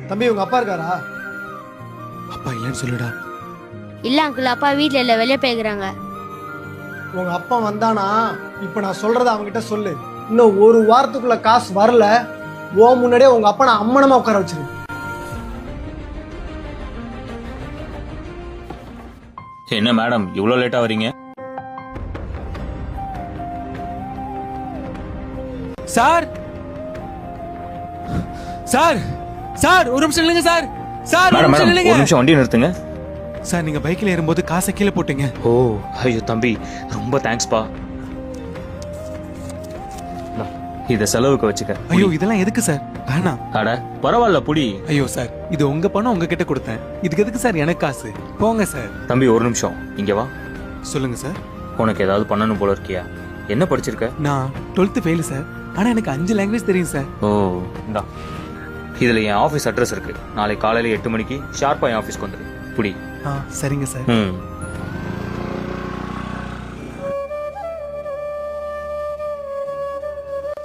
தம்பி உங்க அப்பா இருக்காரா? அப்பா இல்லைன்னு சொல்லுடா. இல்ல அங்கிள், அப்பா வீட்ல இல்ல, வெளியே போய்க்கிறாங்க. உங்க அப்பா வந்தானா இப்ப நான் சொல்றத அவன்கிட்ட சொல்லு. இன்னும் ஒரு வாரத்துக்குள்ள காசு வரல, ஓ முன்னாடியே உங்க அப்பா நான் அம்மனமா உட்கார வச்சிரு. என்ன மேடம் இவ்வளோ லேட்டா வரீங்க? சார் சார் சார் ஒரு நிமிஷம் இல்லைங்க சார். சார் ஒரு மேடம் நிமிஷம் மேடம் இல்லைங்க ஒரு நிமிஷம் வண்டி நிறுத்துங்க. சார், நீங்க பைக்ல ஏறும்போது காசை கீழே போட்டீங்க. ஓ ஐயோ தம்பி, ரொம்ப தேங்க்ஸ்பா. இத செலவுக்கு வச்சுக்க. ஐயோ இதெல்லாம் எதுக்கு சார்? வேணாம். அட பரவாயில்ல புடி. ஐயோ சார், இது உங்க பணம், உங்ககிட்ட கொடுத்தேன். இதுக்கு எதுக்கு சார் எனக்கு காசு? போங்க சார். தம்பி ஒரு நிமிஷம் இங்க வா. சொல்லுங்க சார். உனக்கு ஏதாவது பண்ணணும் போல இருக்கியா? என்ன படிச்சிருக்க? நான் 12th ஃபெயில் சார். ஆனா எனக்கு 5 லாங்குவேஜ் தெரியும் சார். ஓ இந்தா, இதுல என் ஆபீஸ் அட்ரஸ் இருக்கு. நாளைக்கு காலையில 8 மணிக்கு ஷார்ப்பா என் ஆபீஸ்க்கு வந்துரு. புடி. சரிங்க சார்.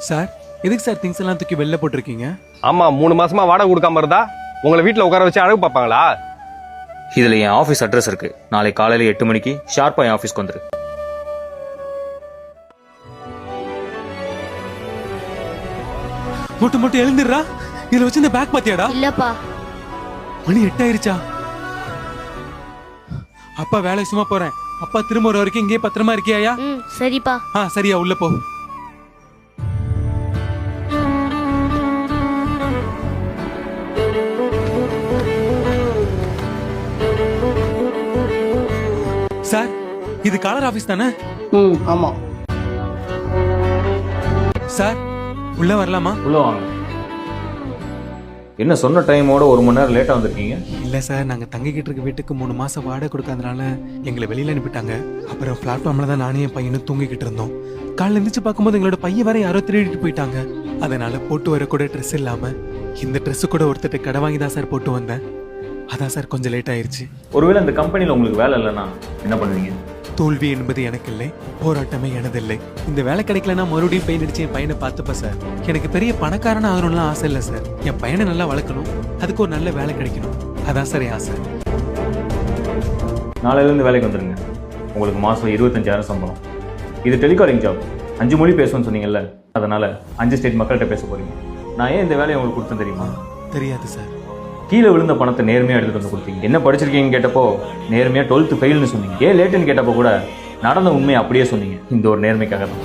சார், எதுக்கு சார் திங்ஸ் எல்லாம் தூக்கி வெளில போட்டிருக்கீங்க? ஆமா, 3 மாசமா வாடகை கொடுக்காம இருந்தா உங்களை வீட்டுல உட்கார வச்சு அழகு பார்ப்பாங்களா? இதுல என் ஆபீஸ் அட்ரஸ் இருக்கு. நாளைக்கு காலையில 8 மணிக்கு ஷார்ப்பா என் ஆபீஸ்க்கு வந்துரு. மட்டும் மட்டும் எழுந்துடுறா. இதுல வச்சு இந்த பேக் பாத்தியாடா? இல்லப்பா. மணி 8 ஆயிருச்சா? அப்பா வேலை சும்மா போறேன். அப்பா திரும்ப வர வரைக்கும் இங்கே பத்திரமா இருக்கியாயா? சரிப்பா. சரியா, உள்ள போ. சார், இது காலர் ஆபீஸ் தானே? ஆமா சார், உள்ள வரலாமா? உள்ள வாங்க. என்ன சொன்ன டைமோட 1 மணி நேரம் லேட்டா வந்திருக்கீங்க? இல்ல சார், நாங்க தங்கிக்கிட்டு இருக்க வீட்டுக்கு 3 மாசம் வாடகை கொடுக்காதனால எங்களை வெளியில அனுப்பிட்டாங்க. அப்புறம் பிளாட்ஃபார்ம்ல தான் நானே என் பையனும் தூங்கிக்கிட்டு இருந்தோம். காலைல எந்திரிச்சு பார்க்கும்போது எங்களோட பையன் வேற யாரோ திருடிட்டு போயிட்டாங்க. அதனால போட்டு வர கூட ட்ரெஸ் இல்லாம இந்த ட்ரெஸ் கூட ஒருத்தட்ட கடை வாங்கி தான் சார் போட்டு வந்தேன். அதான் சார் கொஞ்சம் லேட் ஆயிருச்சு. ஒருவேளை இந்த கம்பெனில உங்களுக்கு வேலை இல்லைன்னா என்ன பண்ணுவீங்க? தோல்வி என்பது எனக்கு இல்லை, போராட்டமே எனதில்லை. இந்த வேலை கிடைக்கலன்னா மறுபடியும் பெயின் அடிச்சு என் பையனை பார்த்துப்பேன் சார். எனக்கு பெரிய பணக்காரனா ஆகணும்லாம் ஆசை இல்லை சார். என் பையனை நல்லா வளர்க்கணும், அதுக்கு ஒரு நல்ல வேலை கிடைக்கணும். அதான் சார் என் ஆசை. நாளையிலேருந்து வேலைக்கு வந்துடுங்க. உங்களுக்கு மாதம் 25,000 சம்பளம். இது டெலிகாலிங் ஜாப். 5 மொழி பேசுவேன்னு சொன்னீங்கல்ல, அதனால 5 ஸ்டேட் மக்கள்கிட்ட பேச போறீங்க. நான் ஏன் இந்த வேலையை உங்களுக்கு கொடுத்தேன் தெரியுமா? தெரியாது சார். கீழே விழுந்த பணத்தை நேர்மையாக எடுத்துட்டு வந்து கொடுத்தீங்க. என்ன படிச்சிருக்கீங்கன்னு கேட்டப்போ நேர்மையாக 12th ஃபெயில்னு சொன்னீங்க. ஏன் லேட்டுன்னு கேட்டப்போ கூட நடந்த உண்மையை அப்படியே சொன்னீங்க. இந்த ஒரு நேர்மைக்காக தான்.